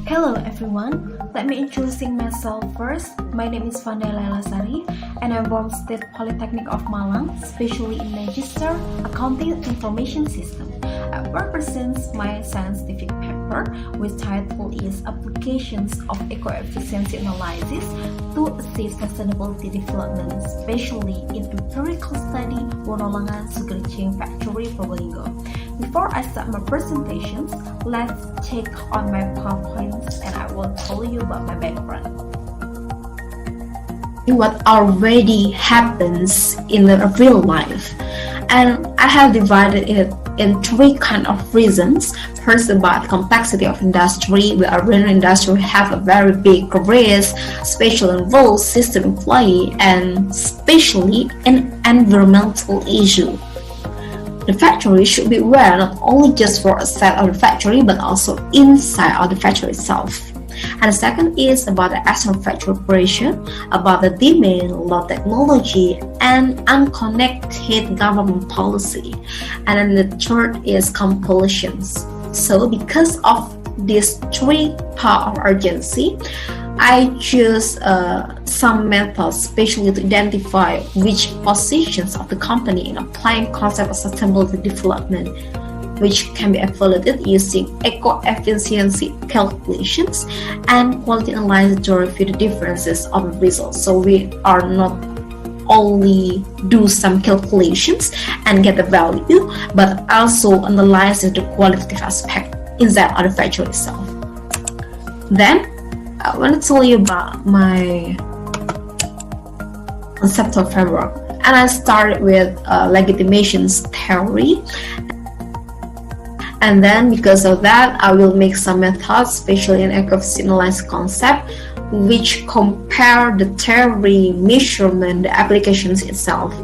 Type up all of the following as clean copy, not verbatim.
Hello everyone, let me introducing myself first. My name is Fanda Sari and I'm from State Polytechnic of Malang, specially in Magister Accounting Information System. I represent my scientific paper which title is Applications of Eco-Efficiency Analysis to Assist Sustainability Development, especially in Empirical Study Wonolangan Sugar Cane Factory Probolinggo. Before I start my presentations, let's check on my PowerPoints and I will tell you about my background. What already happens in the real life, and I have divided it in three kind of reasons. First, about complexity of industry. We are in industry, we have a very big risk, special involved system employee, and especially an environmental issue. The factory should be aware not only just for outside of the factory but also inside of the factory itself. And the second is about the external factory operation, about the demand, low technology, and unconnected government policy. And then the third is compulsions. So because of these three parts of urgency, I choose some methods especially to identify which positions of the company in applying concept of sustainability development, which can be evaluated using eco-efficiency calculations and quality analysis to review the differences of the results. So we are not only do some calculations and get the value, but also analyze the qualitative aspect inside of the factory itself. Then I want to tell you about my conceptual framework, and I started with legitimations theory, and then because of that I will make some methods, especially in eco-efficiency analysis concept, which compare the theory, measurement, the applications itself.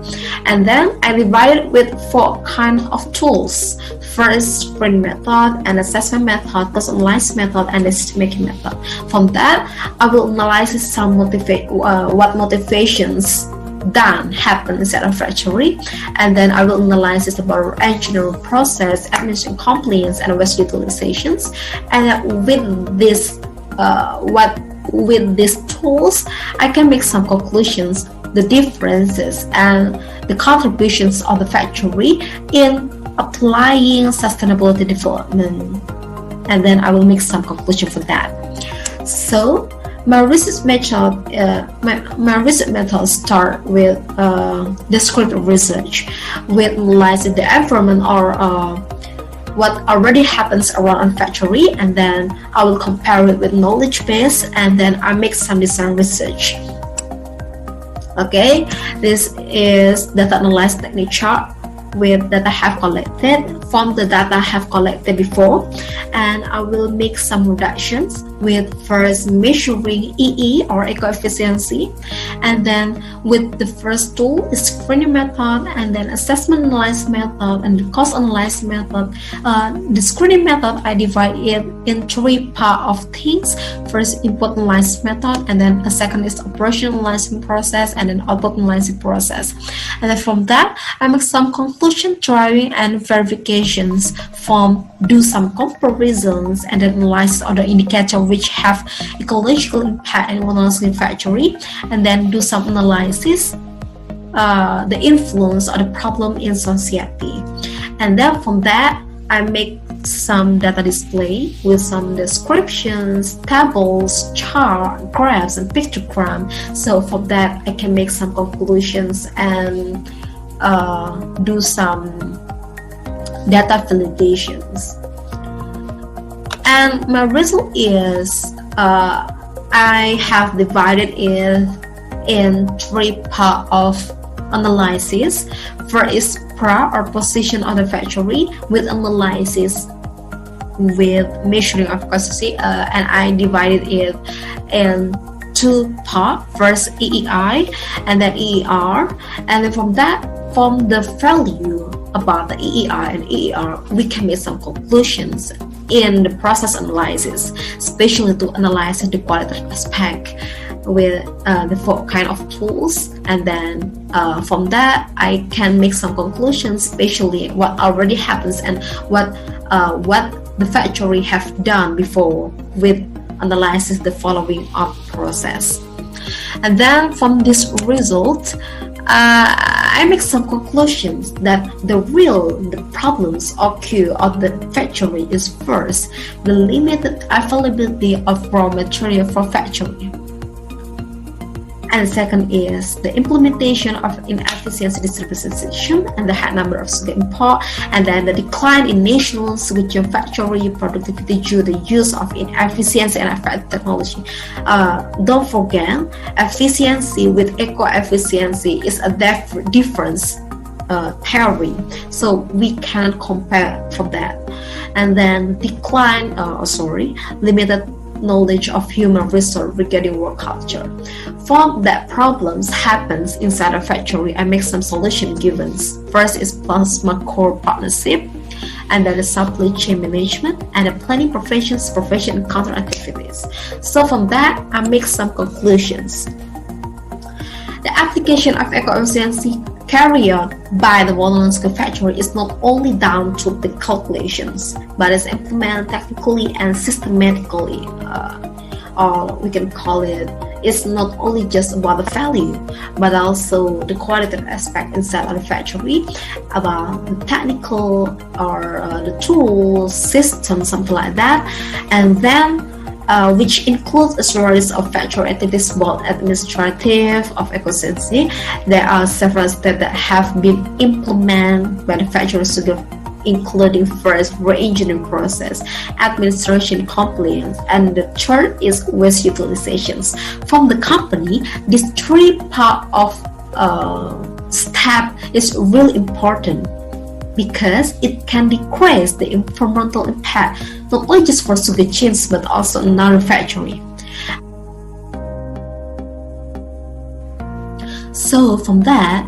And then I divided with four kinds of tools. First, sprint method, an assessment method, cost analysis method, and decision-making method. From that, I will analyze some what motivations done happen inside a factory, and then I will analyze about engineering process, administration compliance, and waste utilizations. And with this, with these tools, I can make some conclusions, the differences and the contributions of the factory in applying sustainability development, and then I will make some conclusion for that. So my research method, start with descriptive research, with analyzing the environment or what already happens around a factory, and then I will compare it with knowledge base, and then I make some design research. Okay, this is data analysis technique chart with data I have collected from the data I have collected before, and I will make some reductions with first measuring EE or eco-efficiency, and then with the first tool is screening method, and then assessment analysis method, and the cost analysis method. The screening method I divide it in three part of things. First, input analysis method, and then a second is operational analysis process, and then output analysis process. And then from that I make some conclusion drawing and verifications, do some comparisons, and then analyze other indicators which have ecological impact in Wonolangan factory, and then do some analysis the influence of the problem in society. And then from that I make some data display with some descriptions, tables, chart, graphs, and pictogram. So from that I can make some conclusions and do some data validations. And my result is I have divided it in three parts of analysis. First is PRA or position of the factory, with analysis with measuring of capacity, and I divided it in two parts. First EEI and then EER, and then from the value about the EEI and EER we can make some conclusions in the process analysis, especially to analyze the qualitative aspect with the four kind of tools. And then from that I can make some conclusions, especially what already happens and what the factory have done before with analyzes the following up process. And then from this result, I make some conclusions that the problems occur at the factory is first, the limited availability of raw material for factory. And the second is the implementation of inefficient distribution system and the high number of sugar import, and then the decline in national sugar factory productivity due to the use of inefficiency and effective technology. Don't forget, efficiency with eco-efficiency is a difference theory, so we can compare for that. And then limited knowledge of human resource regarding work culture. From that problems happens inside a factory, I make some solution givens. First is plasma core partnership, and then the supply chain management and the planning profession and counter activities. So from that, I make some conclusions. The application of eco-efficiency carried out by the Wonolangan factory is not only down to the calculations, but is implemented technically and systematically, or we can call it's not only just about the value, but also the qualitative aspect inside of the factory, about the technical or the tools, system, something like that, and then which includes a series of factory activities, both administrative of efficiency. There are several steps that have been implemented by the factory sugar, including first re-engineering process, administration compliance, and the third is waste utilizations. From the company, these three part of step is really important, because it can decrease the environmental impact, not only just for sugar chains but also another factory. So from that,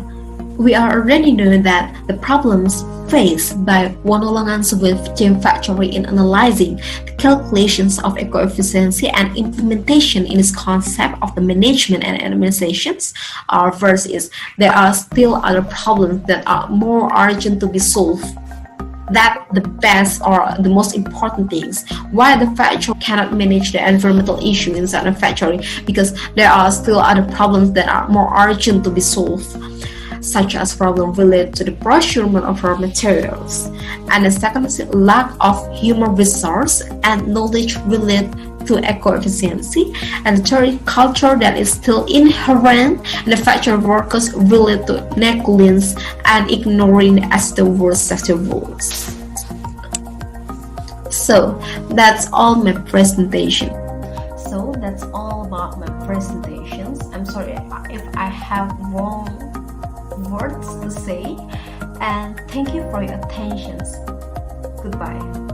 we are already knowing that the problems faced by Wonolangan sugar chain factory in analyzing the calculations of eco-efficiency and implementation in its concept of the management and administrations are first is there are still other problems that are more urgent to be solved. That the best or the most important things why the factory cannot manage the environmental issue inside the factory, because there are still other problems that are more urgent to be solved, such as problems related to the procurement of raw materials. And the second is lack of human resource and knowledge related to eco-efficiency. And the third, culture that is still inherent in the factory workers related to negligence and ignoring as the work safety rules. So that's all my presentation. So that's all about my presentations. I'm sorry if I have wrong words to say, and thank you for your attention. Goodbye.